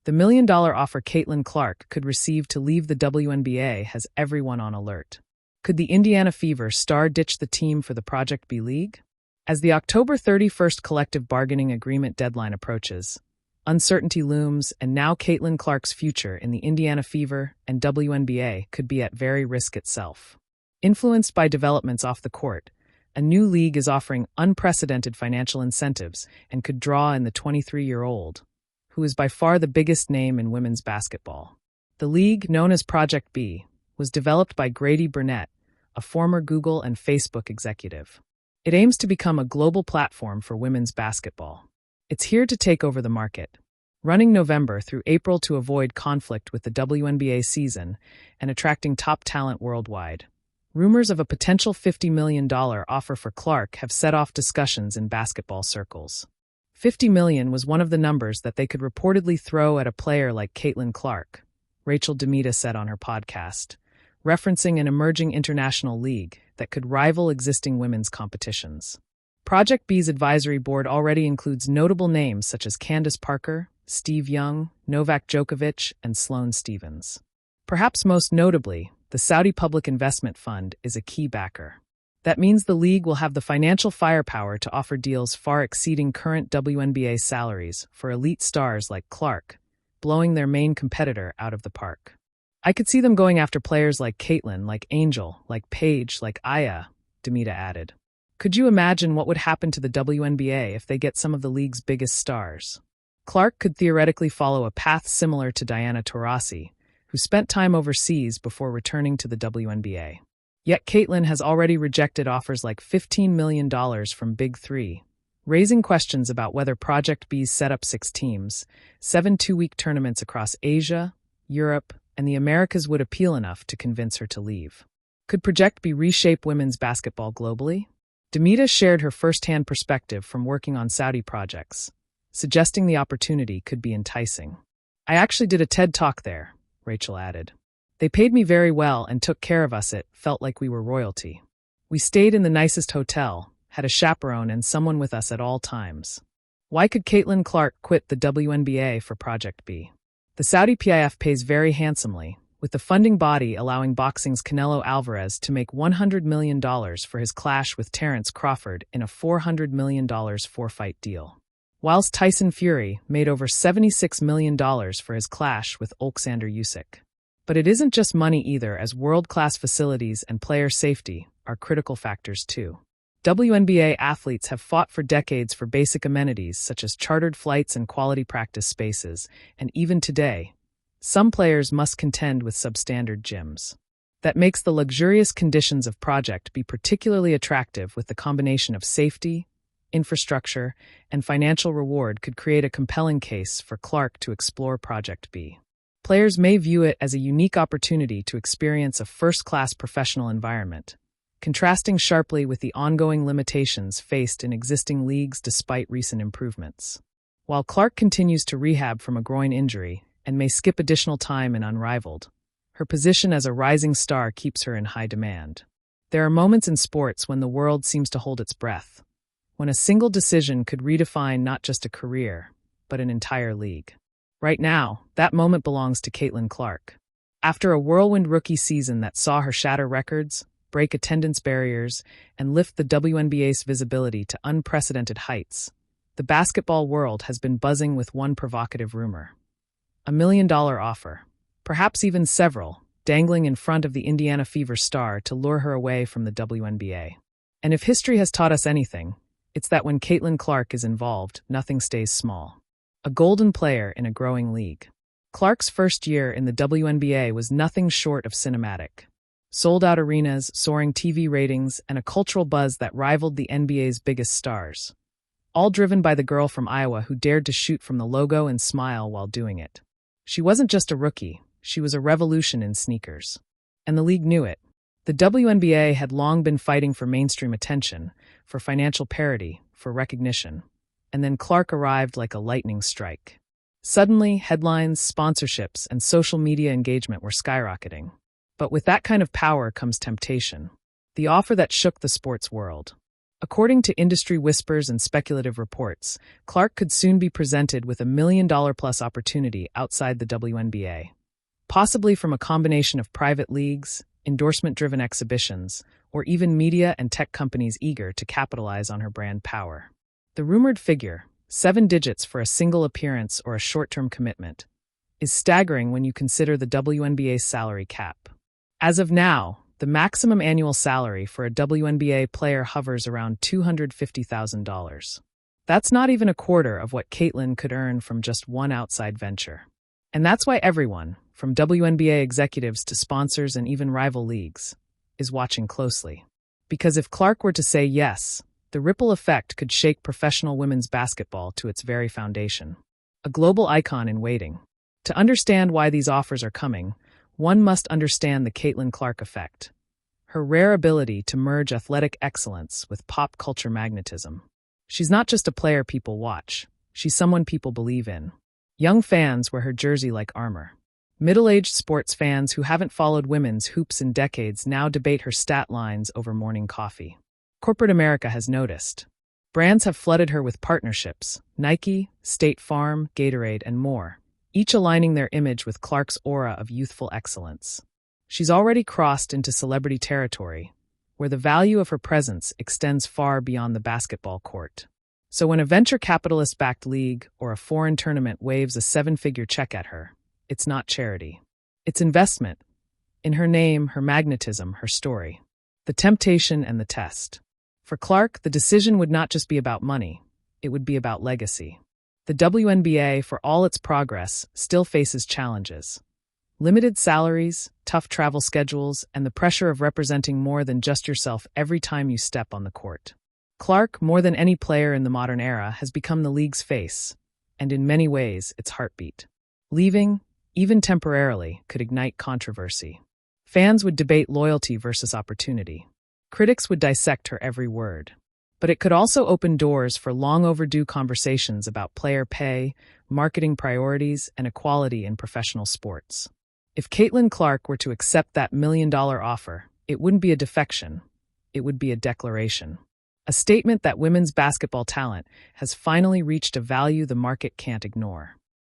The million-dollar offer Caitlin Clark could receive to leave the WNBA has everyone on alert. Could the Indiana Fever star ditch the team for the Project B League? As the October 31st collective bargaining agreement deadline approaches, uncertainty looms, and now Caitlin Clark's future in the Indiana Fever and WNBA could be at very risk itself. Influenced by developments off the court, a new league is offering unprecedented financial incentives and could draw in the 23-year-old, who is by far the biggest name in women's basketball. The league, known as Project B, was developed by Grady Burnett, a former Google and Facebook executive. It aims to become a global platform for women's basketball. It's here to take over the market, running November through April to avoid conflict with the WNBA season and attracting top talent worldwide. Rumors of a potential $50 million offer for Clark have set off discussions in basketball circles. $50 million was one of the numbers that they could reportedly throw at a player like Caitlin Clark, Rachel Demita said on her podcast, referencing an emerging international league that could rival existing women's competitions. Project B's advisory board already includes notable names such as Candace Parker, Steve Young, Novak Djokovic, and Sloane Stephens. Perhaps most notably, the Saudi Public Investment Fund is a key backer. That means the league will have the financial firepower to offer deals far exceeding current WNBA salaries for elite stars like Clark, blowing their main competitor out of the park. I could see them going after players like Caitlin, like Angel, like Paige, like Aya, Demita added. Could you imagine what would happen to the WNBA if they get some of the league's biggest stars? Clark could theoretically follow a path similar to Diana Taurasi, who spent time overseas before returning to the WNBA. Yet Caitlin has already rejected offers like $15 million from Big Three, raising questions about whether Project B's set up 6 teams, 7 two-week tournaments across Asia, Europe, and the Americas would appeal enough to convince her to leave. Could Project B reshape women's basketball globally? Demita shared her first-hand perspective from working on Saudi projects, suggesting the opportunity could be enticing. I actually did a TED Talk there, Rachel added. They paid me very well and took care of us. It felt like we were royalty. We stayed in the nicest hotel, had a chaperone and someone with us at all times. Why could Caitlin Clark quit the WNBA for Project B? The Saudi PIF pays very handsomely, with the funding body allowing boxing's Canelo Alvarez to make $100 million for his clash with Terence Crawford in a $400 million four-fight deal. Whilst Tyson Fury made over $76 million for his clash with Oleksandr Usyk. But it isn't just money either, as world-class facilities and player safety are critical factors too. WNBA athletes have fought for decades for basic amenities such as chartered flights and quality practice spaces, and even today, some players must contend with substandard gyms. That makes the luxurious conditions of Project B particularly attractive, with the combination of safety, infrastructure, and financial reward could create a compelling case for Clark to explore Project B. Players may view it as a unique opportunity to experience a first-class professional environment, contrasting sharply with the ongoing limitations faced in existing leagues despite recent improvements. While Clark continues to rehab from a groin injury and may skip additional time in Unrivaled, her position as a rising star keeps her in high demand. There are moments in sports when the world seems to hold its breath, when a single decision could redefine not just a career, but an entire league. Right now, that moment belongs to Caitlin Clark. After a whirlwind rookie season that saw her shatter records, break attendance barriers, and lift the WNBA's visibility to unprecedented heights, the basketball world has been buzzing with one provocative rumor. $1 million offer, perhaps even several, dangling in front of the Indiana Fever star to lure her away from the WNBA. And if history has taught us anything, it's that when Caitlin Clark is involved, nothing stays small. A golden player in a growing league. Clark's first year in the WNBA was nothing short of cinematic. Sold-out arenas, soaring TV ratings, and a cultural buzz that rivaled the NBA's biggest stars. All driven by the girl from Iowa who dared to shoot from the logo and smile while doing it. She wasn't just a rookie, she was a revolution in sneakers. And the league knew it. The WNBA had long been fighting for mainstream attention, for financial parity, for recognition. And then Clark arrived like a lightning strike. Suddenly, headlines, sponsorships, and social media engagement were skyrocketing. But with that kind of power comes temptation. The offer that shook the sports world. According to industry whispers and speculative reports, Clark could soon be presented with $1 million-plus opportunity outside the WNBA, possibly from a combination of private leagues, endorsement-driven exhibitions, or even media and tech companies eager to capitalize on her brand power. The rumored figure, 7 digits for a single appearance or a short-term commitment, is staggering when you consider the WNBA's salary cap. As of now, the maximum annual salary for a WNBA player hovers around $250,000. That's not even a quarter of what Caitlin could earn from just one outside venture. And that's why everyone, from WNBA executives to sponsors and even rival leagues, is watching closely. Because if Clark were to say yes, the ripple effect could shake professional women's basketball to its very foundation. A global icon in waiting. To understand why these offers are coming, one must understand the Caitlin Clark effect, her rare ability to merge athletic excellence with pop culture magnetism. She's not just a player people watch, she's someone people believe in. Young fans wear her jersey like armor. Middle-aged sports fans who haven't followed women's hoops in decades now debate her stat lines over morning coffee. Corporate America has noticed. Brands have flooded her with partnerships: Nike, State Farm, Gatorade, and more, each aligning their image with Clark's aura of youthful excellence. She's already crossed into celebrity territory, where the value of her presence extends far beyond the basketball court. So when a venture capitalist-backed league or a foreign tournament waves a 7-figure check at her, it's not charity. It's investment. In her name, her magnetism, her story. The temptation and the test. For Clark, the decision would not just be about money, it would be about legacy. The WNBA, for all its progress, still faces challenges. Limited salaries, tough travel schedules, and the pressure of representing more than just yourself every time you step on the court. Clark, more than any player in the modern era, has become the league's face, and in many ways, its heartbeat. Leaving, even temporarily, could ignite controversy. Fans would debate loyalty versus opportunity. Critics would dissect her every word. But it could also open doors for long-overdue conversations about player pay, marketing priorities, and equality in professional sports. If Caitlin Clark were to accept that $1 million offer, it wouldn't be a defection. It would be a declaration. A statement that women's basketball talent has finally reached a value the market can't ignore.